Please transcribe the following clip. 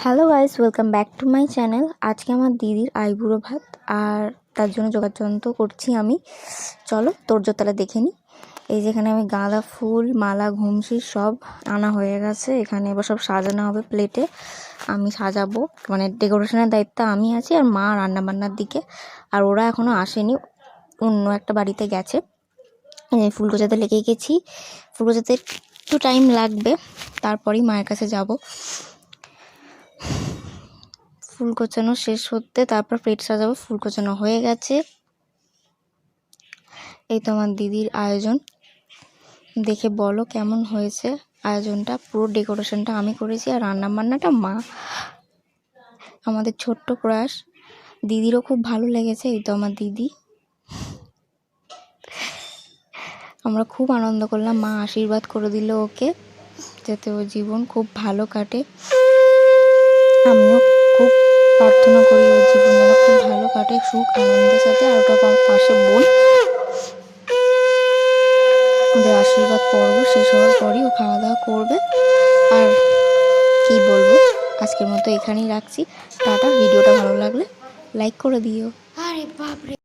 Hello guys, welcome back to my channel. আজকে আমার দিদির আইবুড়ো ভাত, আর তার জন্য যোগাযন্ত্র করছি আমি। চলো তোড়জোড় দেখে নিই। এই যেখানে আমি গাঁদা ফুল, মালা, ঘুমসি সব আনা হয়ে গেছে। এখানে এবার সব সাজানো হবে প্লেটে। আমি সাজাবো, মানে ডেকোরেশনের দায়িত্ব আমি আছি, আর মা রান্নাবান্নার দিকে। আর ওরা এখনও আসেনি, অন্য একটা বাড়িতে গেছে। ফুল গোছাতে লেগে গেছি। ফুল গোছাতে একটু টাইম লাগবে, তারপরেই মায়ের কাছে যাব। ফুল গোছানো শেষ হতে তারপর প্লেট সাজাবো। ফুল গোছানো হয়ে গেছে। এই তো আমার দিদির আয়োজন, দেখে বলো কেমন হয়েছে আয়োজনটা। পুরো ডেকোরেশনটা আমি করেছি, আর রান্নাবান্নাটা মা। আমাদের ছোট্ট প্রয়াস, দিদিরও খুব ভালো লেগেছে। এই তো আমার দিদি, আমরা খুব আনন্দ করলাম। মা আশীর্বাদ করে দিল ওকে, যাতে ওর জীবন খুব ভালো কাটে। আমিও খুব প্রার্থনা করি ওর জীবন যেন খুব ভালো কাটে, সুখ আনন্দের সাথে। আর ওটা আমার পাশে বোন, ওদের আশীর্বাদ পর্ব শেষ হওয়ার পরই ও খাওয়া দাওয়া করবে। আর কি বলবো, আজকের মতো এখানেই রাখছি। টাটা। ভিডিওটা ভালো লাগলে লাইক করে দিও। আরে বাপরে।